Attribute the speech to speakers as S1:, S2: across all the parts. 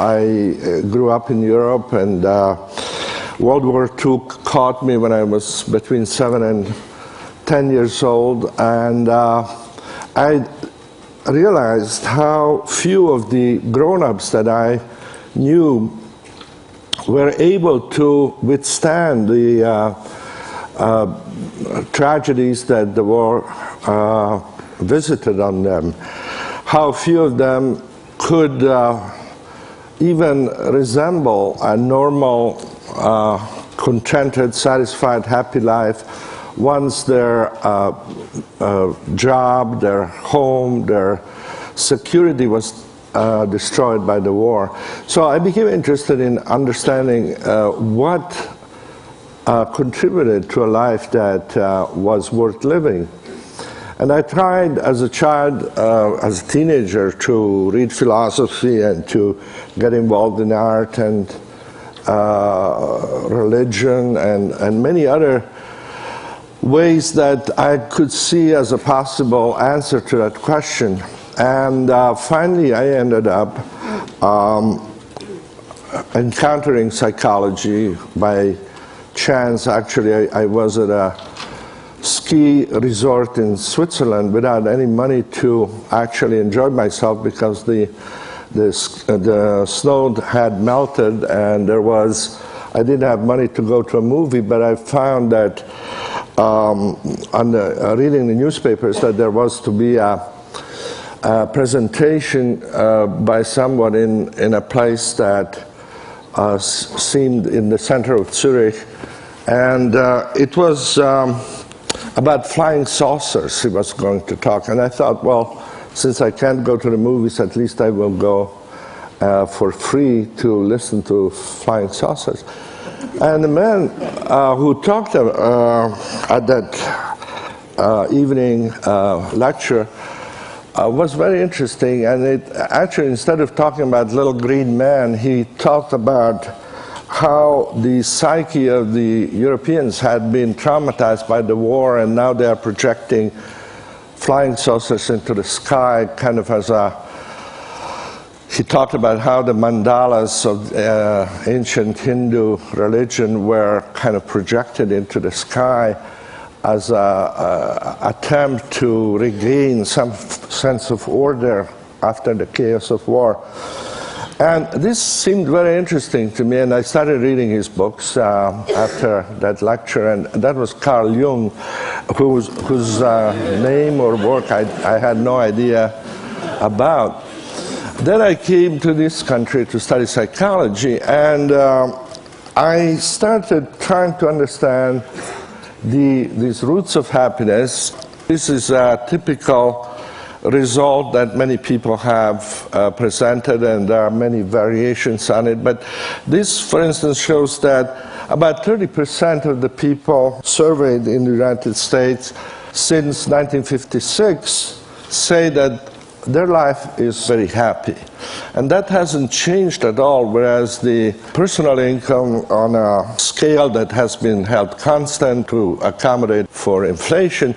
S1: I grew up in Europe, and World War II caught me when I was between 7 and 10 years old, and I realized how few of the grown-ups that I knew were able to withstand the tragedies that the war visited on them. How few of them could even resemble a normal, contented, satisfied, happy life once their job, their home, their security was destroyed by the war. So I became interested in understanding what contributed to a life that was worth living. And I tried as a child, as a teenager, to read philosophy and to get involved in art and religion and many other ways that I could see as a possible answer to that question. And finally I ended up encountering psychology by chance. Actually, I was at a ski resort in Switzerland without any money to actually enjoy myself, because the snow had melted and I didn't have money to go to a movie, but I found that reading the newspapers that there was to be a presentation by someone in a place that seemed in the center of Zurich, and it was about flying saucers he was going to talk. And I thought, well, since I can't go to the movies, at least I will go for free to listen to flying saucers. And the man who talked at that evening lecture was very interesting, and it actually, instead of talking about little green man, he talked about how the psyche of the Europeans had been traumatized by the war, and now they are projecting flying saucers into the sky, kind of as he talked about how the mandalas of ancient Hindu religion were kind of projected into the sky as an attempt to regain some sense of order after the chaos of war. And this seemed very interesting to me, and I started reading his books after that lecture, and that was Carl Jung, whose name or work I had no idea about. Then I came to this country to study psychology, and I started trying to understand these roots of happiness. This is a typical result that many people have presented, and there are many variations on it. But this, for instance, shows that about 30% of the people surveyed in the United States since 1956 say that their life is very happy. And that hasn't changed at all, whereas the personal income on a scale that has been held constant to accommodate for inflation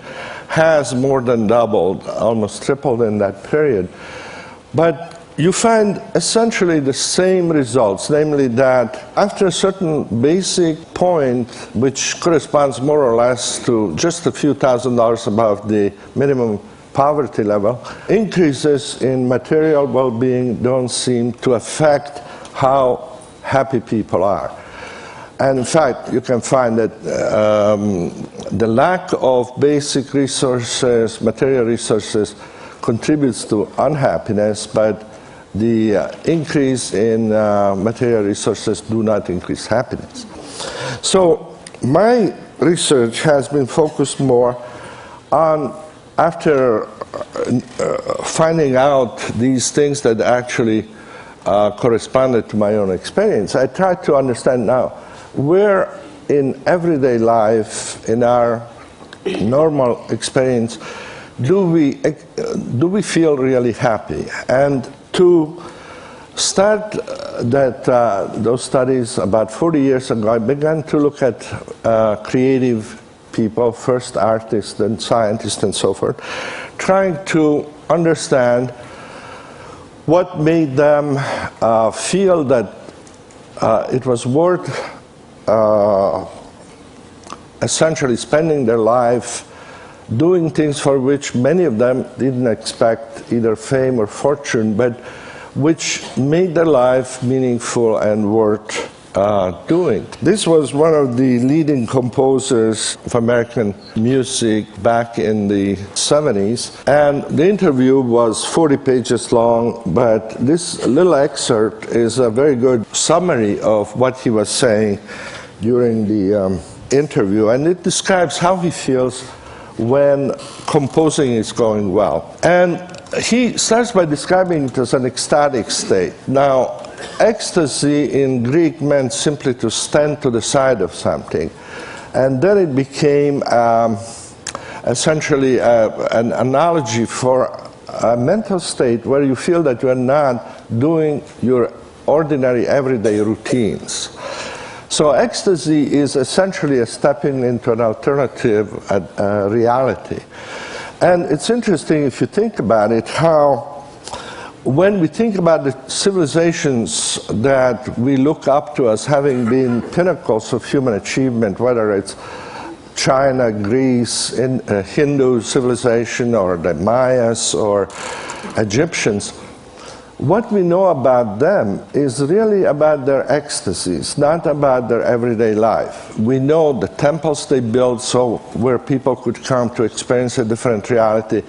S1: has more than doubled, almost tripled in that period. But you find essentially the same results, namely that after a certain basic point, which corresponds more or less to just a few $1,000s above the minimum poverty level, increases in material well-being don't seem to affect how happy people are. And in fact, you can find that the lack of basic resources, material resources, contributes to unhappiness, but the increase in material resources do not increase happiness. So my research has been focused more on, after finding out these things that actually corresponded to my own experience, I tried to understand now, where in everyday life, in our normal experience, do we feel really happy? And to start those studies about 40 years ago, I began to look at creative people, first artists and scientists and so forth, trying to understand what made them feel that it was worth essentially spending their life doing things for which many of them didn't expect either fame or fortune, but which made their life meaningful and worth doing. This was one of the leading composers of American music back in the 70s, and the interview was 40 pages long, but this little excerpt is a very good summary of what he was saying during the interview, and it describes how he feels when composing is going well. And he starts by describing it as an ecstatic state. Now, ecstasy in Greek meant simply to stand to the side of something. And then it became essentially an analogy for a mental state where you feel that you are not doing your ordinary everyday routines. So ecstasy is essentially a stepping into an alternative reality. And it's interesting if you think about it, how when we think about the civilizations that we look up to as having been pinnacles of human achievement, whether it's China, Greece, Hindu civilization, or the Mayas, or Egyptians, what we know about them is really about their ecstasies, not about their everyday life. We know the temples they built so where people could come to experience a different reality.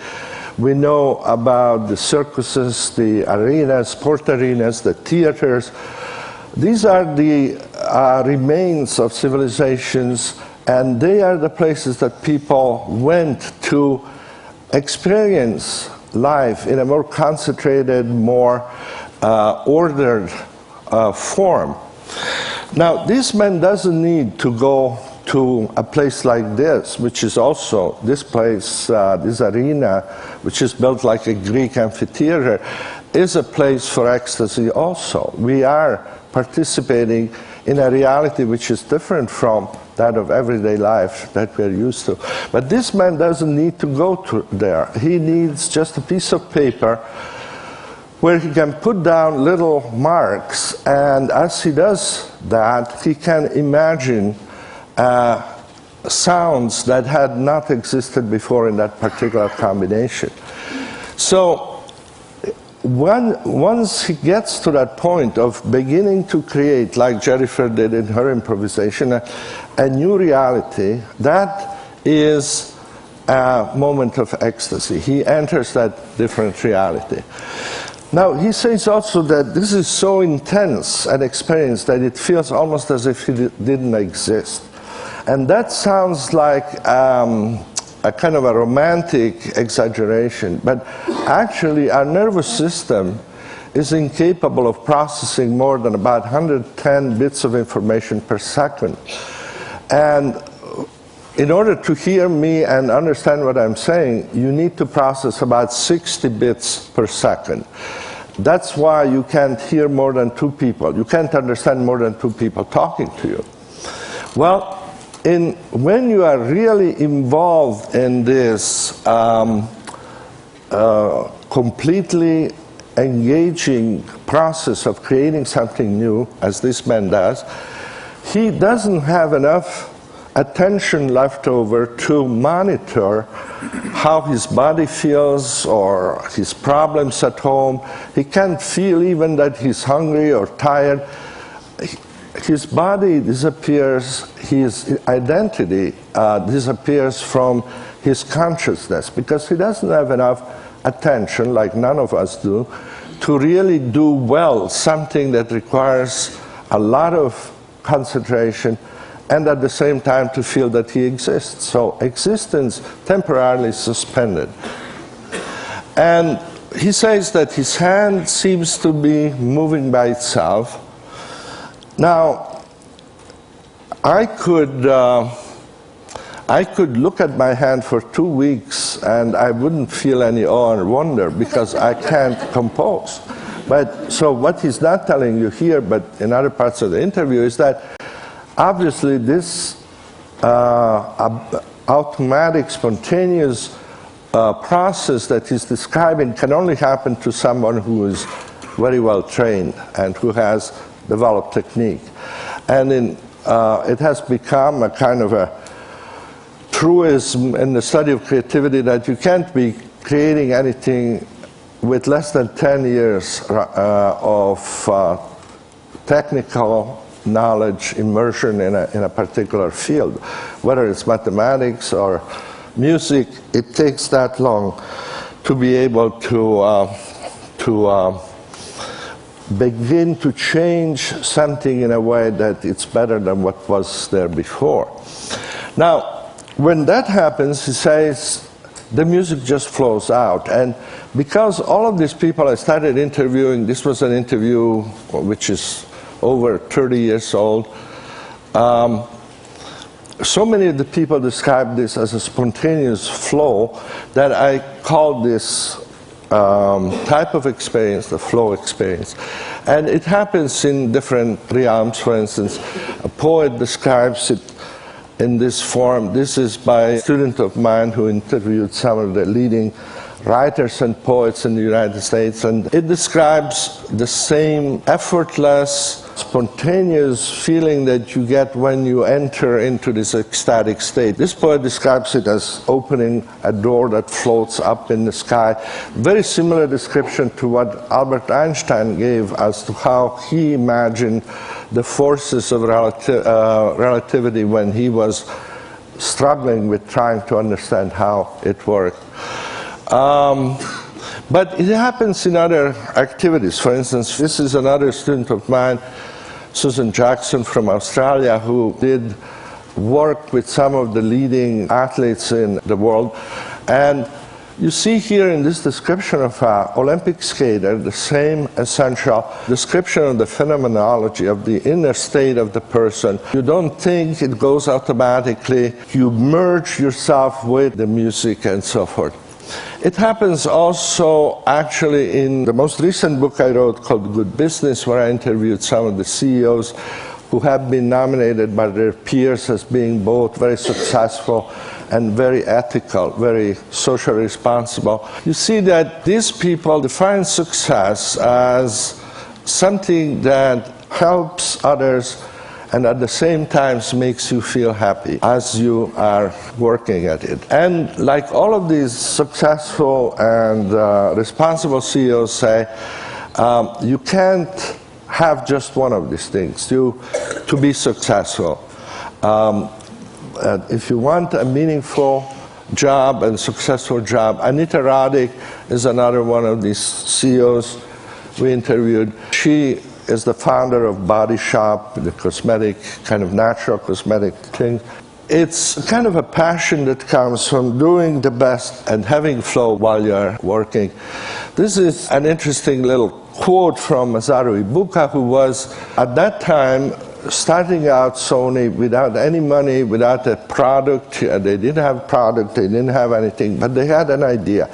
S1: We know about the circuses, the arenas, sport arenas, the theaters. These are the remains of civilizations, and they are the places that people went to experience life in a more concentrated, more ordered form. Now, this man doesn't need to go to a place like this, which is also, this place, this arena, which is built like a Greek amphitheater, is a place for ecstasy also. We are participating in a reality which is different from that of everyday life that we're used to. But this man doesn't need to go to there. He needs just a piece of paper where he can put down little marks, and as he does that, he can imagine sounds that had not existed before in that particular combination. So once he gets to that point of beginning to create, like Jennifer did in her improvisation, a new reality, that is a moment of ecstasy. He enters that different reality. Now, he says also that this is so intense an experience that it feels almost as if it didn't exist. And that sounds like a kind of a romantic exaggeration, but actually our nervous system is incapable of processing more than about 110 bits of information per second. And in order to hear me and understand what I'm saying, you need to process about 60 bits per second. That's why you can't hear more than two people. You can't understand more than two people talking to you. Well, when you are really involved in this completely engaging process of creating something new, as this man does, he doesn't have enough attention left over to monitor how his body feels or his problems at home. He can't feel even that he's hungry or tired. His body disappears, his identity disappears from his consciousness, because he doesn't have enough attention, like none of us do, to really do well something that requires a lot of concentration and at the same time to feel that he exists. So existence temporarily suspended. And he says that his hand seems to be moving by itself. Now, I could look at my hand for 2 weeks and I wouldn't feel any awe or wonder because I can't compose. But so what he's not telling you here, but in other parts of the interview, is that obviously this automatic, spontaneous process that he's describing can only happen to someone who is very well trained and who has developed technique. And it has become a kind of a truism in the study of creativity that you can't be creating anything with less than 10 years of technical knowledge, immersion in a particular field. Whether it's mathematics or music, it takes that long to be able to begin to change something in a way that it's better than what was there before. Now, when that happens, he says, the music just flows out. And because all of these people I started interviewing, this was an interview which is over 30 years old, so many of the people describe this as a spontaneous flow that I call this type of experience the flow experience. And it happens in different realms. For instance, a poet describes it in this form. This is by a student of mine who interviewed some of the leading writers and poets in the United States, and it describes the same effortless, spontaneous feeling that you get when you enter into this ecstatic state. This poet describes it as opening a door that floats up in the sky. Very similar description to what Albert Einstein gave as to how he imagined the forces of relativity when he was struggling with trying to understand how it worked. But it happens in other activities. For instance, this is another student of mine, Susan Jackson from Australia, who did work with some of the leading athletes in the world. And you see here in this description of an Olympic skater the same essential description of the phenomenology of the inner state of the person. You don't think, it goes automatically. You merge yourself with the music and so forth. It happens also actually in the most recent book I wrote called Good Business, where I interviewed some of the CEOs who have been nominated by their peers as being both very successful and very ethical, very socially responsible. You see that these people define success as something that helps others and at the same time makes you feel happy as you are working at it. And like all of these successful and responsible CEOs say, you can't have just one of these things to be successful. If you want a meaningful job and successful job, Anita Roddick is another one of these CEOs we interviewed. She is the founder of Body Shop, the cosmetic, kind of natural cosmetic thing. It's kind of a passion that comes from doing the best and having flow while you're working. This is an interesting little quote from Masaru Ibuka, who was, at that time, starting out Sony without any money, without a product. They didn't have product, they didn't have anything, but they had an idea.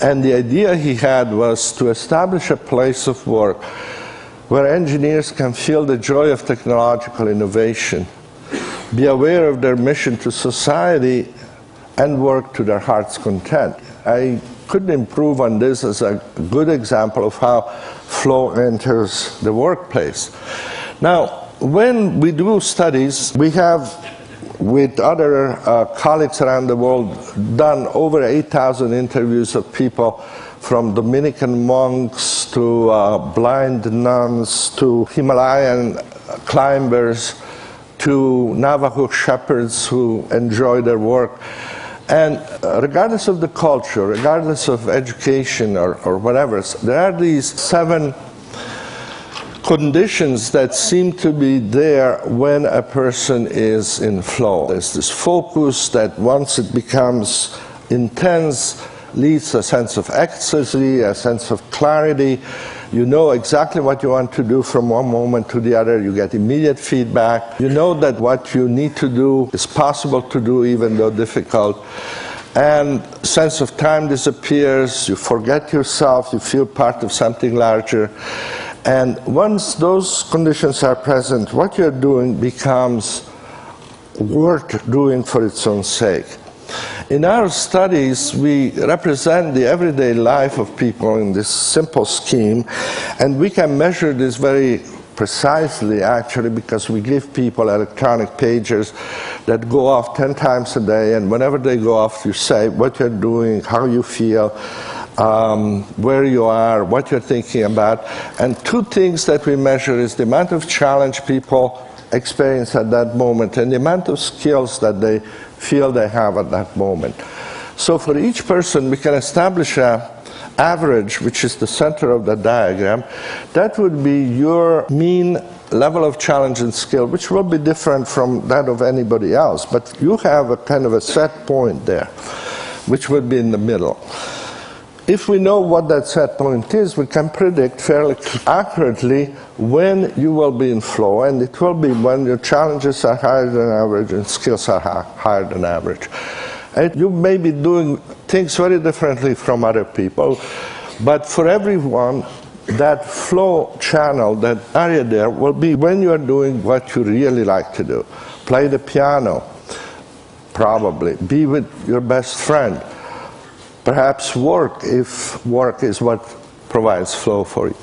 S1: And the idea he had was to establish a place of work where engineers can feel the joy of technological innovation, be aware of their mission to society, and work to their heart's content. I couldn't improve on this as a good example of how flow enters the workplace. Now, when we do studies, we have, with other colleagues around the world, done over 8,000 interviews of people, from Dominican monks to blind nuns to Himalayan climbers to Navajo shepherds who enjoy their work. And regardless of the culture, regardless of education or whatever, there are these 7 conditions that seem to be there when a person is in flow. There's this focus that once it becomes intense, leads to a sense of ecstasy, a sense of clarity. You know exactly what you want to do from one moment to the other. You get immediate feedback. You know that what you need to do is possible to do, even though difficult. And sense of time disappears. You forget yourself. You feel part of something larger. And once those conditions are present, what you're doing becomes worth doing for its own sake. In our studies, we represent the everyday life of people in this simple scheme, and we can measure this very precisely, actually, because we give people electronic pagers that go off 10 times a day, and whenever they go off, you say what you're doing, how you feel, where you are, what you're thinking about. And two things that we measure is the amount of challenge people experience at that moment and the amount of skills that they feel they have at that moment. So for each person, we can establish an average, which is the center of the diagram. That would be your mean level of challenge and skill, which will be different from that of anybody else. But you have a kind of a set point there, which would be in the middle. If we know what that set point is, we can predict fairly accurately when you will be in flow, and it will be when your challenges are higher than average and skills are higher than average. And you may be doing things very differently from other people, but for everyone, that flow channel, that area there, will be when you are doing what you really like to do. Play the piano, probably. Be with your best friend. Perhaps work, if work is what provides flow for you.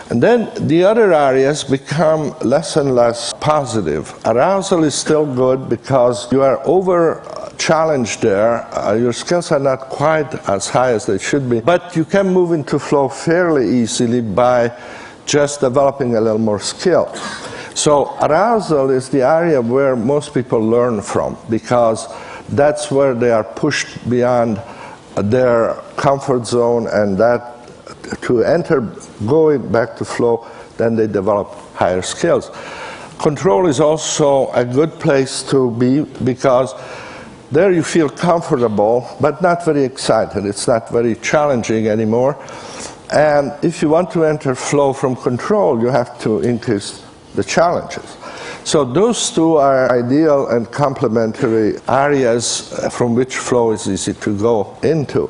S1: And then the other areas become less and less positive. Arousal is still good because you are over challenged there. Your skills are not quite as high as they should be, but you can move into flow fairly easily by just developing a little more skill. So arousal is the area where most people learn from, because that's where they are pushed beyond their comfort zone, and that to enter, going back to flow, then they develop higher skills. Control is also a good place to be, because there you feel comfortable but not very excited. It's not very challenging anymore. And if you want to enter flow from control, you have to increase the challenges. So those two are ideal and complementary areas from which flow is easy to go into.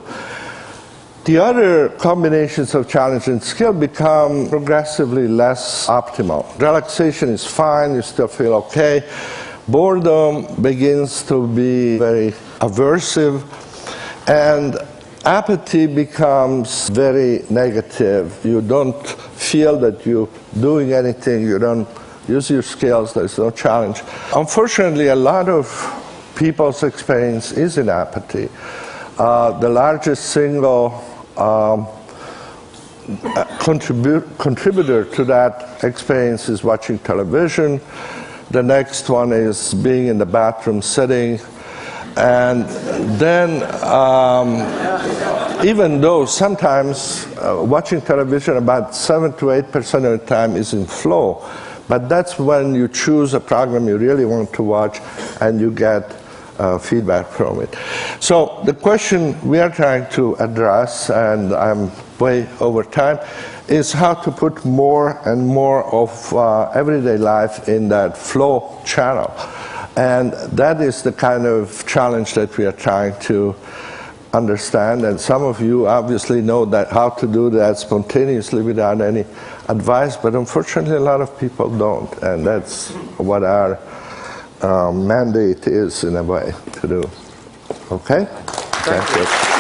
S1: The other combinations of challenge and skill become progressively less optimal. Relaxation is fine, you still feel okay. Boredom begins to be very aversive, and apathy becomes very negative. You don't feel that you're doing anything, you don't use your skills, there's no challenge. Unfortunately, a lot of people's experience is in apathy. The largest single contributor to that experience is watching television. The next one is being in the bathroom sitting. And then, even though sometimes watching television about 7 to 8% of the time is in flow, but that's when you choose a program you really want to watch and you get feedback from it. So the question we are trying to address, and I'm way over time, is how to put more and more of everyday life in that flow channel. And that is the kind of challenge that we are trying to understand, and some of you obviously know that how to do that spontaneously without any advice, but unfortunately a lot of people don't, and that's what our mandate is in a way to do. Okay? Thank you.